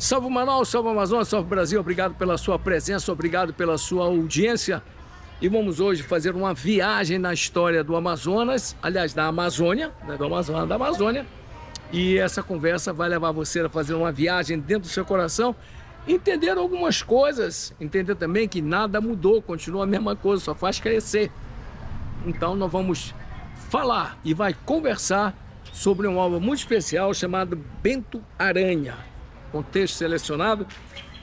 Salve Manaus, salve Amazonas, salve Brasil, obrigado pela sua presença, obrigado pela sua audiência. E vamos hoje fazer uma viagem na história do Amazonas, aliás, da Amazônia, né, do Amazonas, da Amazônia. E essa conversa vai levar você a fazer uma viagem dentro do seu coração, entender algumas coisas, entender também que nada mudou, continua a mesma coisa, só faz crescer. Então nós vamos falar e vai conversar sobre uma obra muito especial chamada Bento Aranha, com texto selecionado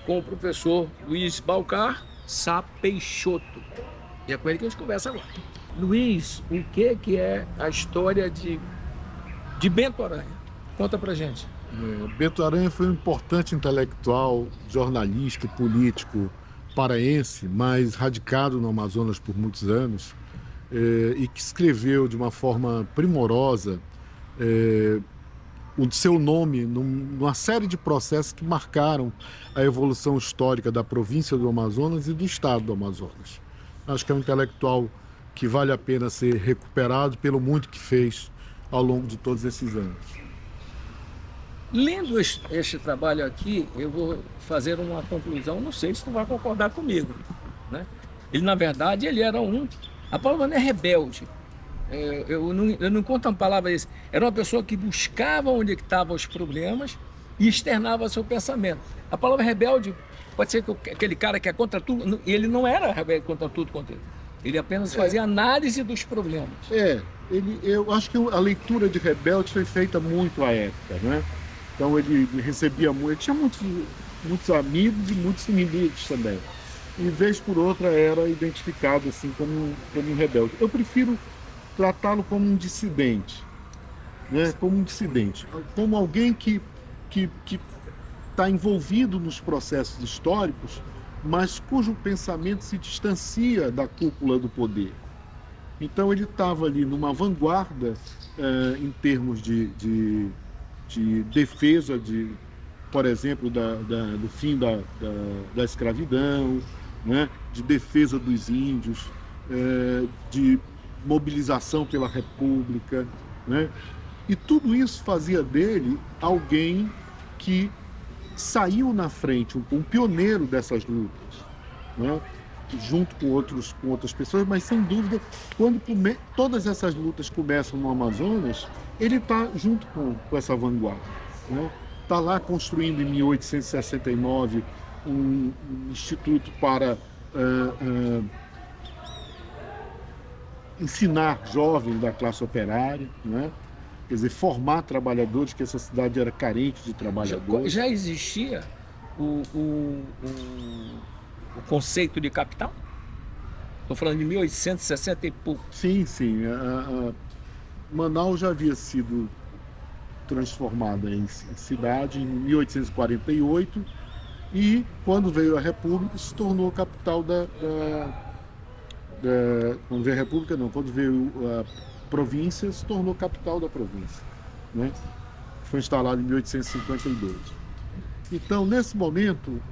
com o professor Luiz Balcar Sá Peixoto. E é com ele que a gente conversa agora. Luiz, o que é a história de Bento Aranha? Conta pra gente. Bento Aranha foi um importante intelectual, jornalista e político paraense, mas radicado no Amazonas por muitos anos, e que escreveu de uma forma primorosa o seu nome numa série de processos que marcaram a evolução histórica da província do Amazonas e do estado do Amazonas. Acho que é um intelectual que vale a pena ser recuperado pelo muito que fez ao longo de todos esses anos. Lendo este trabalho aqui, eu vou fazer uma conclusão, não sei se tu vai concordar comigo, né? Ele, na verdade, ele era a palavra não é rebelde, eu não encontro uma palavra desse, era uma pessoa que buscava onde estavam os problemas e externava seu pensamento. A palavra rebelde pode ser que aquele cara que é contra tudo, ele não era rebelde contra tudo, contra ele apenas fazia análise dos problemas. Eu acho que a leitura de rebelde foi feita muito à época, né? Então ele recebia muito, ele tinha muitos amigos e muitos inimigos também. E vez por outra era identificado assim como um rebelde. Eu prefiro tratá-lo como um dissidente, né? Como um dissidente, como alguém que está envolvido nos processos históricos, mas cujo pensamento se distancia da cúpula do poder. Então ele estava ali numa vanguarda em termos de defesa, por exemplo, do fim da escravidão, né? De defesa dos índios, de mobilização pela República, né? E tudo isso fazia dele alguém que saiu na frente, um pioneiro dessas lutas, né? Junto com outras pessoas, mas sem dúvida, quando todas essas lutas começam no Amazonas, ele está junto com essa vanguarda, né? Está lá construindo em 1869 um instituto para ensinar jovens da classe operária, né? Quer dizer, formar trabalhadores, que essa cidade era carente de trabalhadores. Já existia o conceito de capital? Estou falando de 1860 e pouco. Sim. Manaus já havia sido transformada em cidade em 1848 e, quando veio a República, se tornou capital quando veio a República, não, quando veio a província, se tornou capital da província, né? Foi instalado em 1852. Então, nesse momento,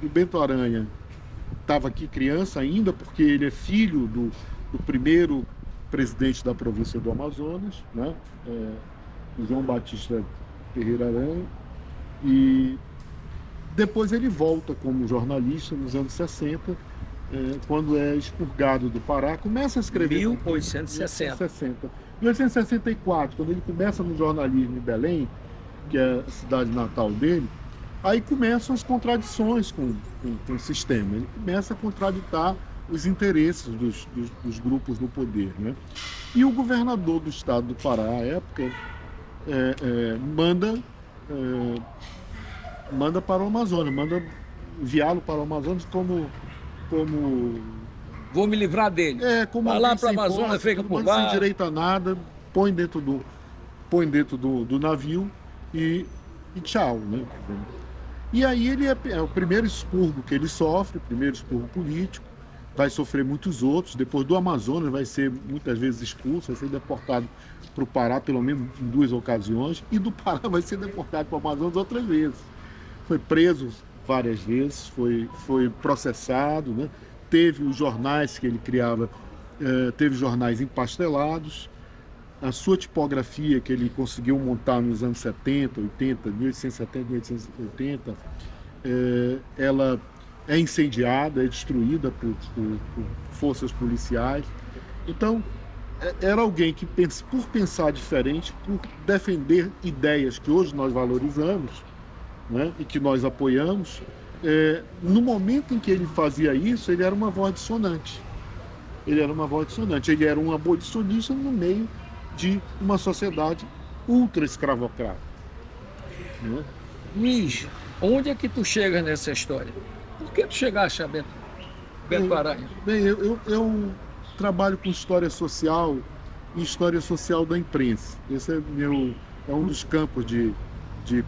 o Bento Aranha estava aqui criança ainda, porque ele é filho do primeiro presidente da província do Amazonas, né? João Batista Ferreira Aranha, e depois ele volta como jornalista nos anos 60, quando é expurgado do Pará, começa a escrever... 1860. 1864, quando ele começa no jornalismo em Belém, que é a cidade natal dele, aí começam as contradições com o sistema. Ele começa a contraditar os interesses dos grupos no poder, né? E o governador do estado do Pará, à época, manda para o Amazonas, manda enviá-lo para o Amazonas como vou me livrar dele. Vai lá para o Amazonas, fica por lá. Sem direito a nada, põe dentro do navio e tchau, né? E aí ele é o primeiro expurgo que ele sofre, o primeiro expurgo político, vai sofrer muitos outros. Depois do Amazonas vai ser muitas vezes expulso, vai ser deportado para o Pará pelo menos em 2 ocasiões, e do Pará vai ser deportado para o Amazonas outras vezes. Foi preso várias vezes, foi processado, né? Teve os jornais que ele criava, teve jornais empastelados, a sua tipografia que ele conseguiu montar nos anos 70, 80, 1870, 1880, ela é incendiada, é destruída por forças policiais. Então, era alguém que, por pensar diferente, por defender ideias que hoje nós valorizamos, né, e que nós apoiamos, no momento em que ele fazia isso, ele era uma voz dissonante. Ele era uma voz dissonante, ele era um abolicionista no meio de uma sociedade ultra-escravocrata. Né? Luiz, onde é que tu chegas nessa história? Por que tu chegaste a Bento Aranha? Bem, eu trabalho com história social e história social da imprensa. Esse é um dos campos de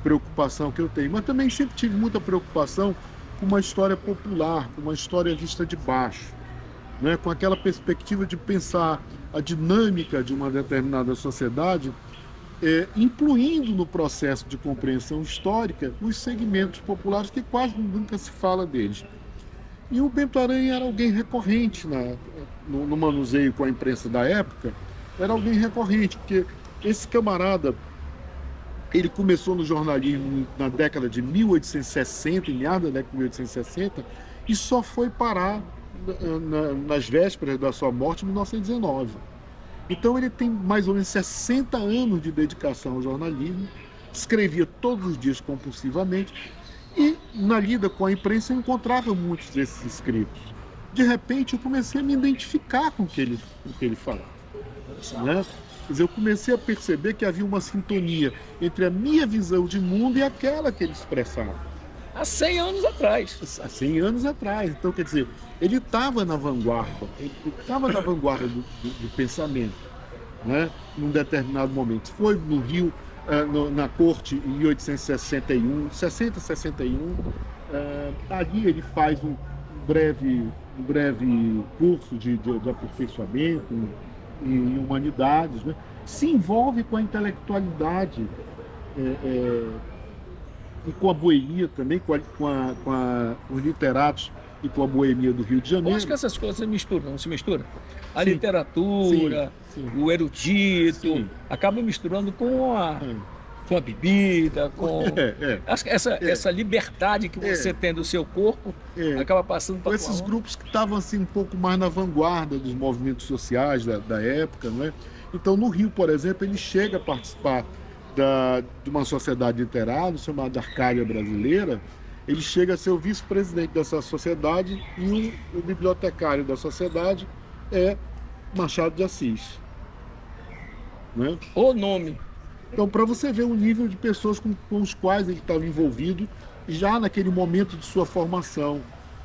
preocupação que eu tenho. Mas também sempre tive muita preocupação com uma história popular, com uma história vista de baixo, né? Com aquela perspectiva de pensar a dinâmica de uma determinada sociedade, incluindo no processo de compreensão histórica os segmentos populares que quase nunca se fala deles. E o Bento Aranha era alguém recorrente no manuseio com a imprensa da época, era alguém recorrente, porque esse camarada, ele começou no jornalismo na década de 1860, em meados da década de 1860, e só foi parar nas vésperas da sua morte, em 1919. Então ele tem mais ou menos 60 anos de dedicação ao jornalismo, escrevia todos os dias compulsivamente, e na lida com a imprensa eu encontrava muitos desses escritos. De repente eu comecei a me identificar com o que ele falava, né? Quer dizer, eu comecei a perceber que havia uma sintonia entre a minha visão de mundo e aquela que ele expressava. Há 100 anos atrás. Há 100 anos atrás. Então, quer dizer, ele estava na vanguarda, do pensamento, né? Num determinado momento. Foi no Rio, na corte, em 1861, 60-61. Ali ele faz um breve curso de aperfeiçoamento em humanidades, né? Se envolve com a intelectualidade e com a boemia também, com os literatos e com a boemia do Rio de Janeiro. Eu acho que essas coisas se misturam, não se misturam? A literatura, sim. O erudito, sim, acaba misturando com a bebida, com... Acho que essa liberdade que você tem do seu corpo acaba passando para esses grupos que estavam assim, um pouco mais na vanguarda dos movimentos sociais da época, né? Então, no Rio, por exemplo, ele chega a participar de uma sociedade literária chamada Arcádia Brasileira. Ele chega a ser o vice-presidente dessa sociedade e o bibliotecário da sociedade é Machado de Assis. Né? O nome. Então, para você ver o nível de pessoas com os quais ele estava envolvido já naquele momento de sua formação,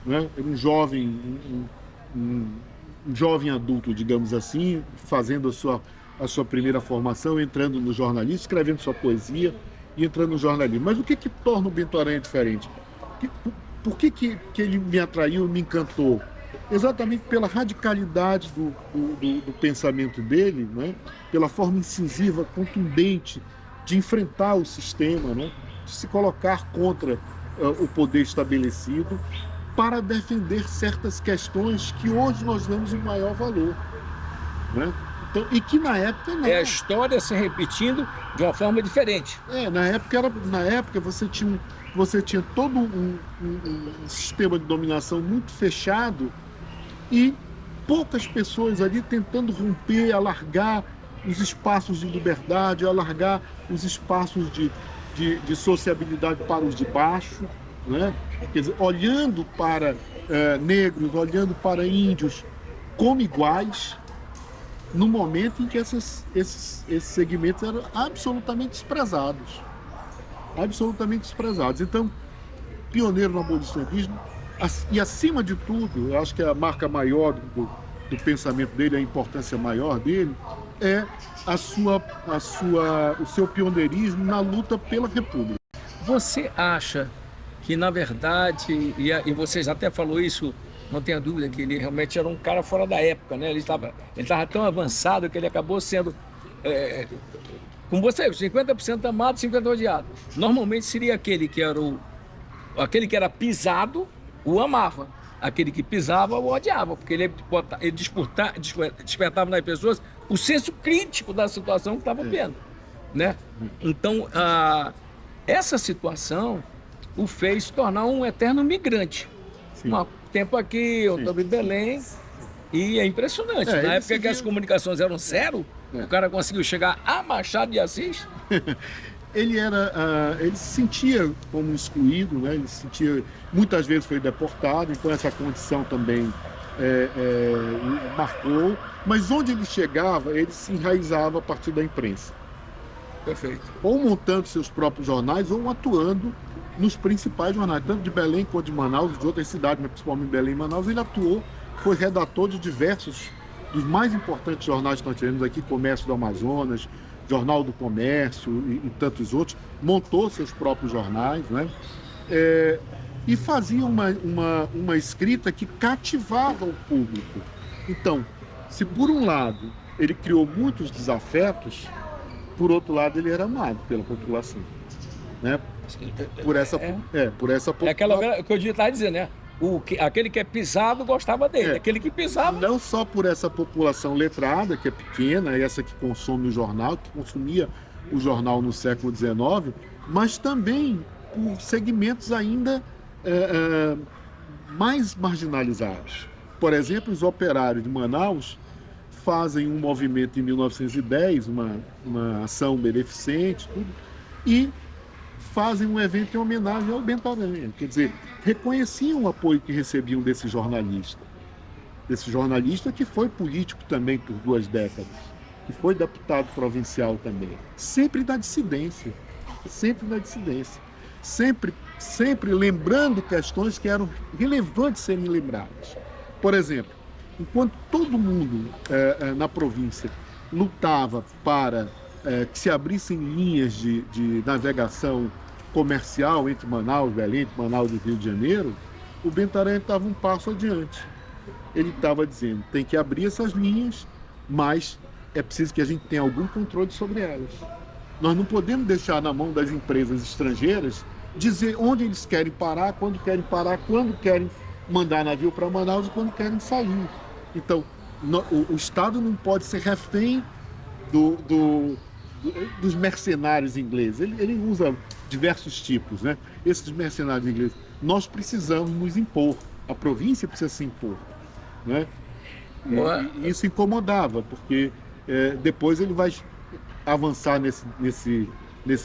né? Era um jovem, um jovem adulto, digamos assim, fazendo a sua primeira formação, entrando no jornalismo, escrevendo sua poesia e entrando no jornalismo. Mas o que torna o Bento Aranha diferente? Por que ele me atraiu, me encantou? Exatamente pela radicalidade do pensamento dele, né? Pela forma incisiva, contundente de enfrentar o sistema, né? De se colocar contra o poder estabelecido para defender certas questões que hoje nós damos um maior valor, né? Então, e que na época não. É a história se repetindo de uma forma diferente. Na época você tinha todo um sistema de dominação muito fechado e poucas pessoas ali tentando romper, alargar os espaços de liberdade, alargar os espaços de sociabilidade para os de baixo, né? Quer dizer, olhando para negros, olhando para índios como iguais, no momento em que esses segmentos eram absolutamente desprezados. Absolutamente desprezados. Então, pioneiro no abolicionismo, e acima de tudo, eu acho que a marca maior do pensamento dele, a importância maior dele, é o seu pioneirismo na luta pela República. Você acha que, na verdade, e você já até falou isso, não tenha dúvida que ele realmente era um cara fora da época, né? Ele estava tão avançado que ele acabou sendo, como você, 50% amado, 50% odiado. Normalmente seria aquele que era pisado, o amava. aquele que pisava o odiava, porque ele despertava nas pessoas o senso crítico da situação que estava vendo, né? Então, essa situação o fez se tornar um eterno migrante. Um tempo aqui, outro em Belém, e é impressionante. Na época que as comunicações eram zero, o cara conseguiu chegar a Machado de Assis. Ele se sentia como excluído, né? Ele se sentia, muitas vezes foi deportado, então essa condição também marcou. Mas onde ele chegava, ele se enraizava a partir da imprensa. Perfeito. Ou montando seus próprios jornais, ou atuando nos principais jornais, tanto de Belém quanto de Manaus, de outras cidades, mas principalmente Belém e Manaus. Ele atuou, foi redator de diversos dos mais importantes jornais que nós tivemos aqui, Comércio do Amazonas, Jornal do Comércio e tantos outros, montou seus próprios jornais, né? E fazia uma escrita que cativava o público. Então, se por um lado ele criou muitos desafetos, por outro lado ele era amado pela população, né? Por essa população. É aquela que eu estava dizendo, né? Aquele que é pisado gostava dele, aquele que pisava... Não só por essa população letrada, que é pequena, essa que consome o jornal, que consumia o jornal no século XIX, mas também por segmentos ainda mais marginalizados. Por exemplo, os operários de Manaus fazem um movimento em 1910, uma ação beneficente, tudo, e fazem um evento em homenagem ao Bento Aranha. Quer dizer, reconheciam o apoio que recebiam desse jornalista que foi político também por 2 décadas, que foi deputado provincial também, sempre na dissidência, sempre lembrando questões que eram relevantes serem lembradas. Por exemplo, enquanto todo mundo na província lutava para que se abrissem linhas de navegação comercial entre Manaus, Belém, entre Manaus e Rio de Janeiro, o Bento Aranha estava um passo adiante. Ele estava dizendo, tem que abrir essas linhas, mas é preciso que a gente tenha algum controle sobre elas. Nós não podemos deixar na mão das empresas estrangeiras dizer onde eles querem parar, quando querem mandar navio para Manaus e quando querem sair. Então, o Estado não pode ser refém dos mercenários ingleses. Ele usa diversos tipos, né? Esses mercenários ingleses. Nós precisamos nos impor. A província precisa se impor, né? E isso incomodava, porque depois ele vai avançar nesse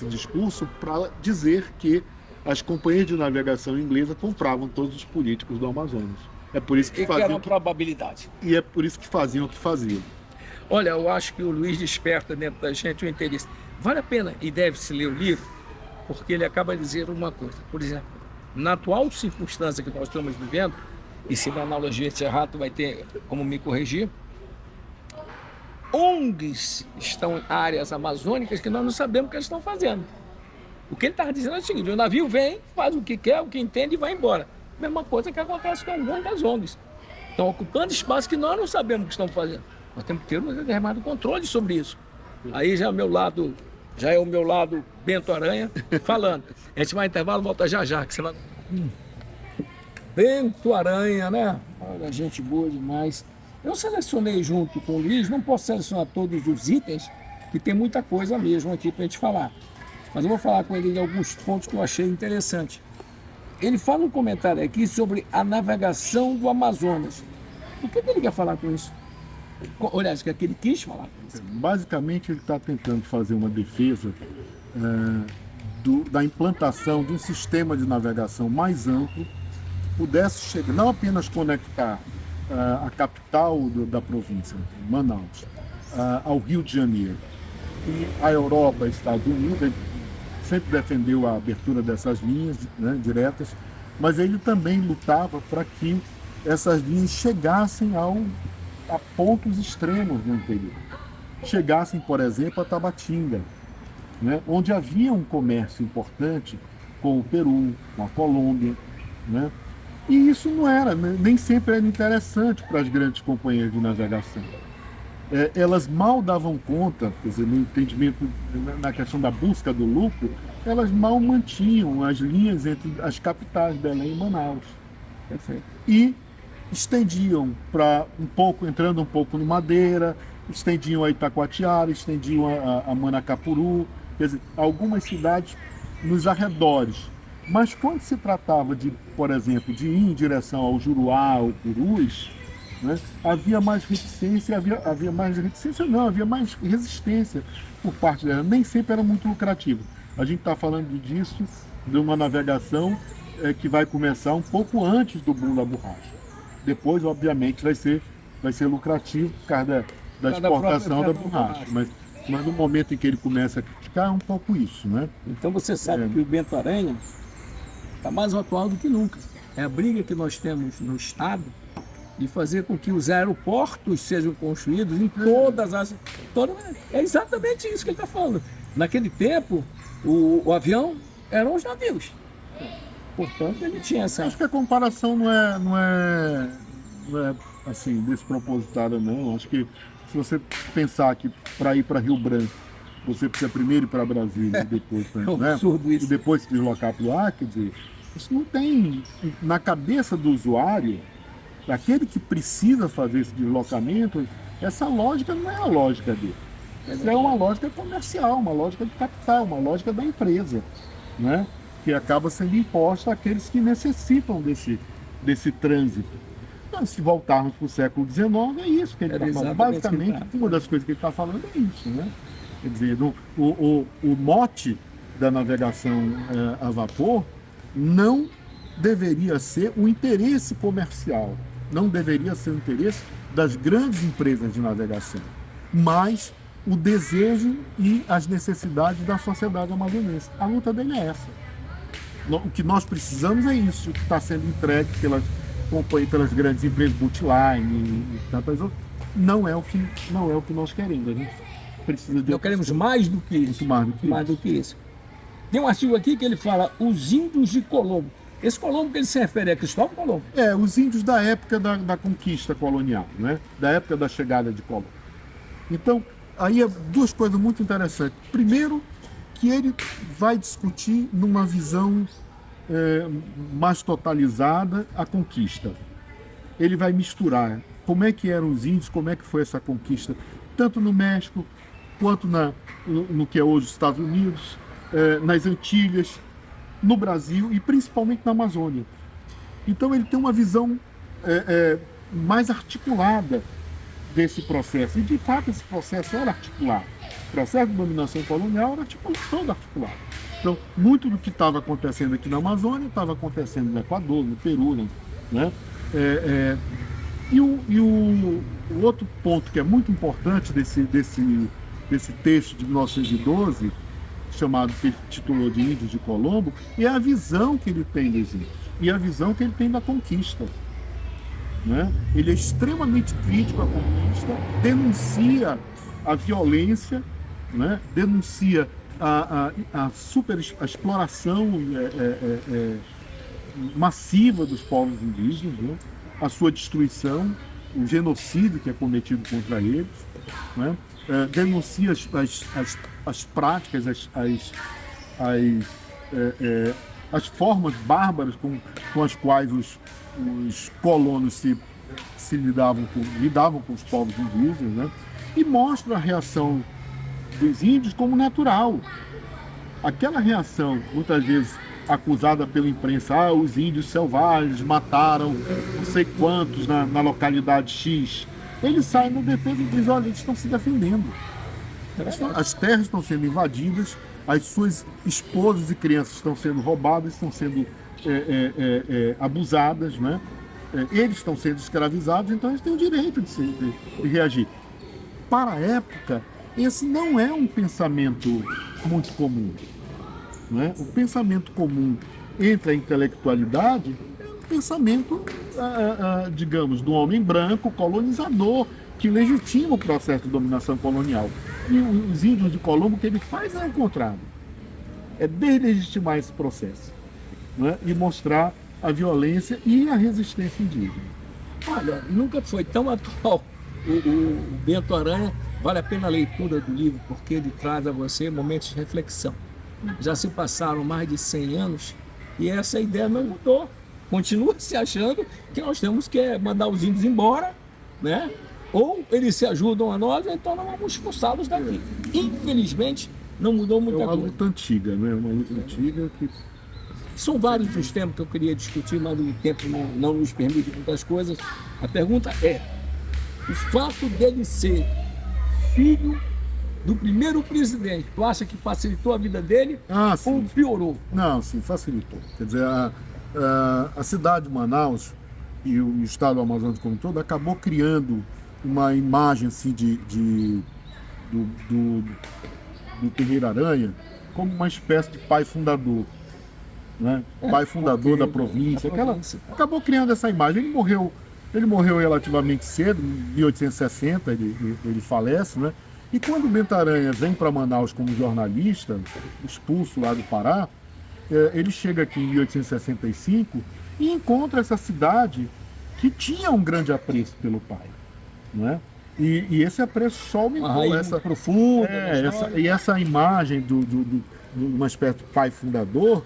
discurso para dizer que as companhias de navegação inglesa compravam todos os políticos do Amazonas. É por isso que faziam. Era uma probabilidade. E é por isso que faziam o que faziam. Olha, eu acho que o Luiz desperta dentro da gente o interesse. Vale a pena e deve-se ler o livro, porque ele acaba de dizer uma coisa. Por exemplo, na atual circunstância que nós estamos vivendo, e se na analogia estiver errado, vai ter como me corrigir, ONGs estão em áreas amazônicas que nós não sabemos o que eles estão fazendo. O que ele estava dizendo é o seguinte: o navio vem, faz o que quer, o que entende e vai embora. Mesma coisa que acontece com algumas das ONGs. Estão ocupando espaço que nós não sabemos o que estão fazendo. Nós temos que ter um determinado controle sobre isso. Aí já é o meu lado Bento Aranha falando. A gente vai intervalo, volta já que você vai... Bento Aranha, né? Olha, gente boa demais. Eu selecionei junto com o Luiz, não posso selecionar todos os itens, que tem muita coisa mesmo aqui para a gente falar. Mas eu vou falar com ele de alguns pontos que eu achei interessante. Ele fala um comentário aqui sobre a navegação do Amazonas. O que ele quer falar com isso? Aliás, que ele quis falar com isso. Basicamente, ele está tentando fazer uma defesa da implantação de um sistema de navegação mais amplo, que pudesse chegar, não apenas conectar a capital da província, Manaus, ao Rio de Janeiro, e a Europa e Estados Unidos. Ele sempre defendeu a abertura dessas linhas, né, diretas, mas ele também lutava para que essas linhas chegassem a pontos extremos no interior. Chegassem, por exemplo, a Tabatinga, né, onde havia um comércio importante com o Peru, com a Colômbia, né? E isso não era, nem sempre era interessante para as grandes companhias de navegação. Elas mal davam conta, quer dizer, no entendimento, na questão da busca do lucro, elas mal mantinham as linhas entre as capitais, Belém e Manaus. Perfeito. E estendiam para entrando um pouco no Madeira, estendiam a Itacoatiara, estendiam a Manacapuru, quer dizer, algumas cidades nos arredores. Mas quando se tratava de, por exemplo, de ir em direção ao Juruá ou Purus, né, havia mais reticência, havia mais resistência por parte dela. Nem sempre era muito lucrativo. A gente está falando disso, de uma navegação que vai começar um pouco antes do boom da borracha. Depois, obviamente, vai ser lucrativo por causa da exportação da borracha. Mas no momento em que ele começa a criticar, é um pouco isso, né? Então você sabe que o Bento Aranha está mais atual do que nunca. É a briga que nós temos no Estado de fazer com que os aeroportos sejam construídos em todas as... É exatamente isso que ele está falando. Naquele tempo, o avião eram os navios. Portanto, ele tinha essa... Acho que a comparação não é assim, despropositada, não. Acho que se você pensar que para ir para Rio Branco, você precisa primeiro ir para Brasília e depois, isso. E depois se deslocar para o ar, quer dizer, isso não tem na cabeça do usuário, daquele que precisa fazer esse deslocamento, essa lógica não é a lógica dele. Essa é uma lógica comercial, uma lógica de capital, uma lógica da empresa, né? Que acaba sendo imposta àqueles que necessitam desse trânsito. Então, se voltarmos para o século XIX, é isso que ele está falando. Basicamente, uma das coisas que ele está falando é isso, né? Quer dizer, o mote da navegação a vapor não deveria ser o interesse comercial, não deveria ser o interesse das grandes empresas de navegação, mas o desejo e as necessidades da sociedade amazonense. A luta dele é essa. O que nós precisamos é isso, que está sendo entregue pelas grandes empresas, Multiline e tantas outras. Não é o que nós queremos. A gente precisa de... Nós queremos mais do que isso. Mais do que isso. Tem um artigo aqui que ele fala os índios de Colombo. Esse Colombo que ele se refere é Cristóvão Colombo? Os índios da época da conquista colonial, né? Da época da chegada de Colombo. Então, aí duas coisas muito interessantes. Primeiro, que ele vai discutir numa visão mais totalizada a conquista. Ele vai misturar como é que eram os índios, como é que foi essa conquista, tanto no México, quanto no que é hoje os Estados Unidos, nas Antilhas, no Brasil e principalmente na Amazônia. Então ele tem uma visão mais articulada desse processo. E de fato esse processo era articulado. O processo de dominação colonial era todo articulado. Então, muito do que estava acontecendo aqui na Amazônia estava acontecendo no Equador, no Peru, né? E o outro ponto que é muito importante desse texto de 1912, chamado, que ele titulou de Índios de Colombo, é a visão que ele tem dos índios e a visão que ele tem da conquista. Né? Ele é extremamente crítico à conquista, denuncia a violência, né? Denuncia a exploração massiva dos povos indígenas, né? A sua destruição, o genocídio que é cometido contra eles, né? Denuncia as práticas, as formas bárbaras com as quais os colonos se lidavam com os povos indígenas, né? E mostra a reação dos índios como natural. Aquela reação, muitas vezes acusada pela imprensa, os índios selvagens mataram não sei quantos na localidade X. Eles saem na defesa e dizem, olha, eles estão se defendendo. As terras estão sendo invadidas, as suas esposas e crianças estão sendo roubadas, estão sendo abusadas, né? Eles estão sendo escravizados, então eles têm o direito de reagir. Para a época, esse não é um pensamento muito comum. Né? O pensamento comum entre a intelectualidade é um pensamento, digamos, do homem branco colonizador, que legitima o processo de dominação colonial. E os índios de Colombo, o que ele faz é o contrário. É deslegitimar esse processo, né? E mostrar a violência e a resistência indígena. Olha, nunca foi tão atual o Bento Aranha. Vale a pena a leitura do livro, porque ele traz a você momentos de reflexão. Já se passaram mais de 100 anos e essa ideia não mudou. continua se achando que nós temos que mandar os índios embora, né? Ou eles se ajudam a nós, então nós vamos expulsá-los daqui. Infelizmente, não mudou muita uma coisa. luta antiga, né? Uma luta antiga que... São vários os temas que eu queria discutir, mas o tempo não nos permite muitas coisas. A pergunta é, o fato dele ser filho do primeiro presidente, tu acha que facilitou a vida dele ou piorou? Não, sim, facilitou. Quer dizer, a cidade de Manaus e o estado do Amazonas como um todo acabou criando uma imagem assim, do Terreiro Aranha como uma espécie de pai fundador. Né? Pai fundador da província. Acabou criando essa imagem. Ele morreu relativamente cedo, em 1860 ele falece, né? E quando o Bento Aranha vem para Manaus como jornalista, expulso lá do Pará, ele chega aqui em 1865 e encontra essa cidade que tinha um grande apreço pelo pai, né? E esse apreço só aumentou. Essa profunda. Essa imagem de uma espécie de pai fundador,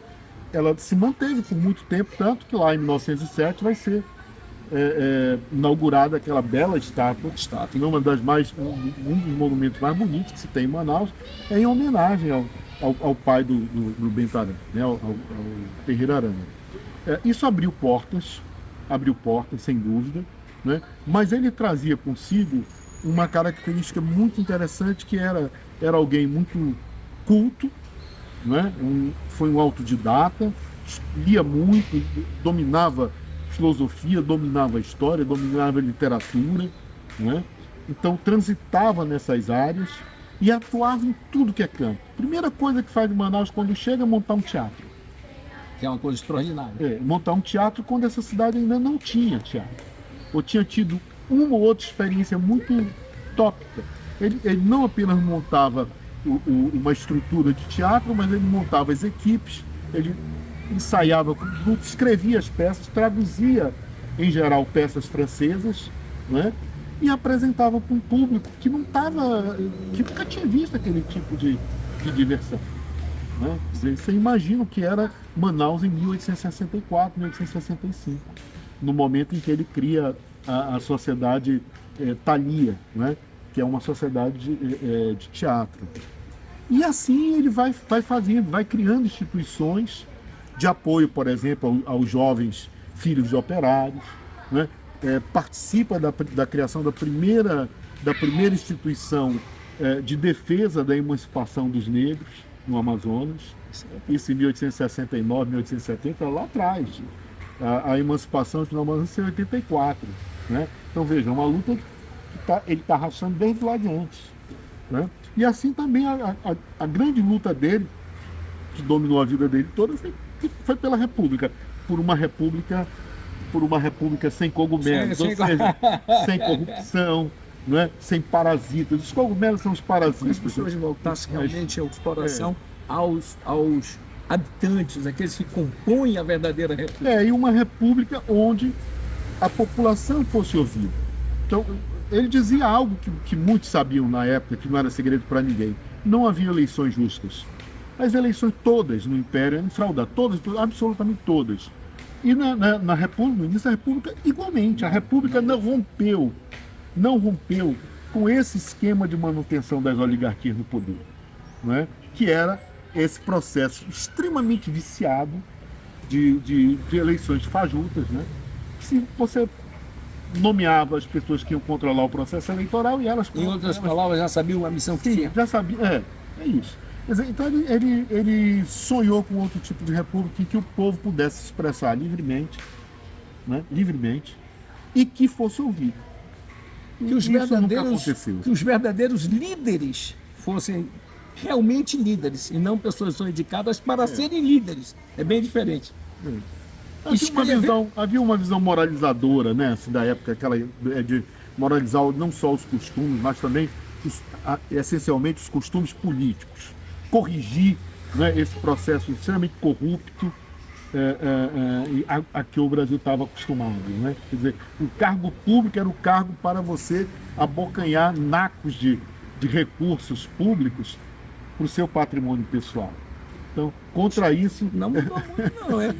ela se manteve por muito tempo, tanto que lá em 1907 vai ser inaugurada aquela bela estátua, um dos monumentos mais bonitos que se tem em Manaus, em homenagem ao pai do Bento Aranha, né, ao Terreiro Aranha. Isso abriu portas, sem dúvida, né, mas ele trazia consigo uma característica muito interessante, que era alguém muito culto, né? Foi um autodidata, lia muito, dominava filosofia, dominava história, dominava literatura, né? Então transitava nessas áreas e atuava em tudo que é campo. Primeira coisa que faz em Manaus quando chega é montar um teatro. Que é uma coisa extraordinária. Montar um teatro quando essa cidade ainda não tinha teatro. Ou tinha tido uma ou outra experiência muito tópica. Ele não apenas montava uma estrutura de teatro, mas ele montava as equipes, ele ensaiava com grupos, escrevia as peças, traduzia, em geral, peças francesas, né? E apresentava para um público que nunca tinha visto aquele tipo de diversão. Né? Você imagina o que era Manaus em 1864, 1865, no momento em que ele cria a sociedade Thalia, né? Que é uma sociedade de teatro. E assim ele vai fazendo, vai criando instituições de apoio, por exemplo, aos jovens filhos de operários, né? Participa da criação da primeira instituição de defesa da emancipação dos negros no Amazonas, isso em 1869, 1870, lá atrás. A emancipação no Amazonas em 84. Né? Então veja, é uma luta que ele está arrastando desde lá de antes. Né? E assim também a grande luta dele, que dominou a vida dele toda, foi pela República, por uma república sem cogumelos, ou seja, sem corrupção, né? Sem parasitas. Os cogumelos são os parasitas. As pessoas voltassem realmente à exploração aos habitantes, aqueles que compõem a verdadeira república. E uma república onde a população fosse ouvida. Então, ele dizia algo que muitos sabiam na época, que não era segredo para ninguém. Não havia eleições justas. As eleições todas no Império eram fraudadas, todas, absolutamente todas. E na República, no início da República, igualmente. A República não rompeu com esse esquema de manutenção das oligarquias no poder, né? Que era esse processo extremamente viciado de eleições fajutas, né? Se você nomeava as pessoas que iam controlar o processo eleitoral e elas... Em outras palavras, já sabiam a missão que tinha. Já sabia, é isso. Então ele sonhou com outro tipo de república em que o povo pudesse se expressar livremente, né? Livremente, e que fosse ouvido. Que os verdadeiros líderes fossem realmente líderes e não pessoas que são indicadas para serem líderes. É bem diferente. Havia uma visão moralizadora, né, assim, da época, aquela de moralizar não só os costumes, mas também essencialmente os costumes políticos. Corrigir, né, esse processo extremamente corrupto a que o Brasil estava acostumado, né? Quer dizer, o cargo público era o cargo para você abocanhar nacos de recursos públicos para o seu patrimônio pessoal. Então, contra isso... Não mudou muito, não, é?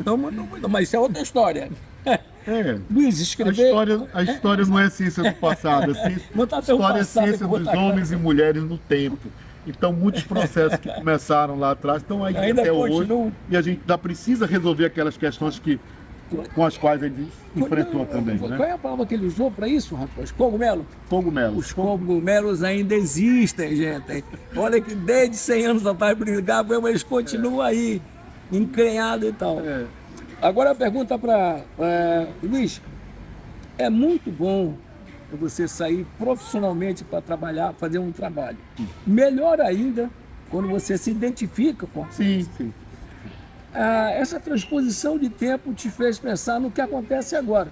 Não mudou muito, mas isso é outra história. Luiz, escrever... A história não é ciência do passado, a história é ciência dos homens e mulheres no tempo. Então, muitos processos que começaram lá atrás estão aí ainda até continuam. hoje. E a gente ainda precisa resolver aquelas questões com as quais ele enfrentou também. Né? Qual é a palavra que ele usou para isso, rapaz? Cogumelo? Cogumelos. Os cogumelos ainda existem, gente. Olha que desde 100 anos atrás brigavam, mas eles continuam aí, encrenhados e tal. Agora a pergunta para Luiz. É muito bom você sair profissionalmente para trabalhar, fazer um trabalho. Melhor ainda quando você se identifica com. Sim. Essa transposição de tempo te fez pensar no que acontece agora.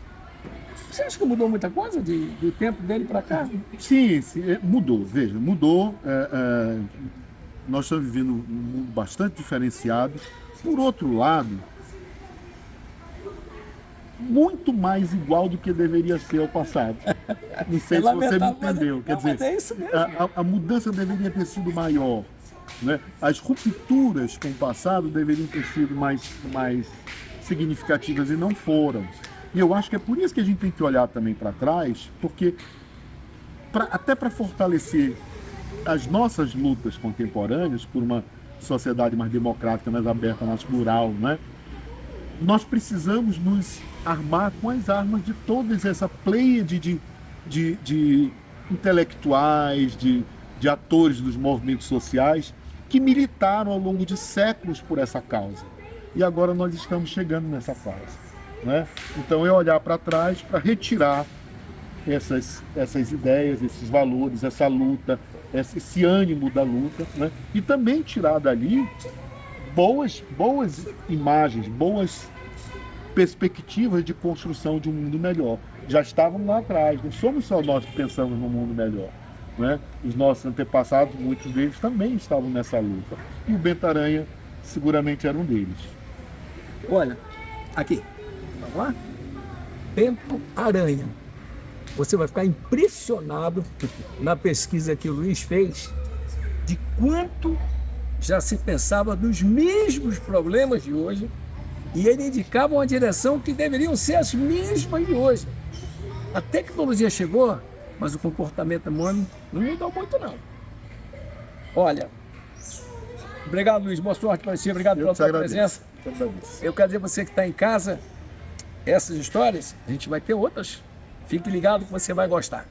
Você acha que mudou muita coisa do tempo dele para cá? Sim, mudou. Veja, mudou. Nós estamos vivendo um mundo bastante diferenciado. Por outro lado, muito mais igual do que deveria ser ao passado. Não sei se você me entendeu. Quer dizer, é isso mesmo. A mudança deveria ter sido maior. Né? As rupturas com o passado deveriam ter sido mais significativas e não foram. E eu acho que é por isso que a gente tem que olhar também para trás, porque até para fortalecer as nossas lutas contemporâneas por uma sociedade mais democrática, mais aberta, mais plural, né? Nós precisamos nos armar com as armas de toda essa pleiade de intelectuais, de atores dos movimentos sociais que militaram ao longo de séculos por essa causa. E agora nós estamos chegando nessa fase. Né? Então é olhar para trás para retirar essas ideias, esses valores, essa luta, esse ânimo da luta, né? E também tirar dali boas imagens, boas perspectivas de construção de um mundo melhor. Já estavam lá atrás, não somos só nós que pensamos num mundo melhor. Né? Os nossos antepassados, muitos deles também estavam nessa luta. E o Bento Aranha seguramente era um deles. Olha, aqui, vamos lá? Bento Aranha. Você vai ficar impressionado na pesquisa que o Luiz fez de quanto já se pensava dos mesmos problemas de hoje e ele indicava uma direção que deveriam ser as mesmas de hoje. A tecnologia chegou, mas o comportamento humano não mudou muito, não. Olha, obrigado, Luiz. Boa sorte para você. Obrigado pela sua presença. Eu quero dizer a você que está em casa, essas histórias, a gente vai ter outras. Fique ligado que você vai gostar.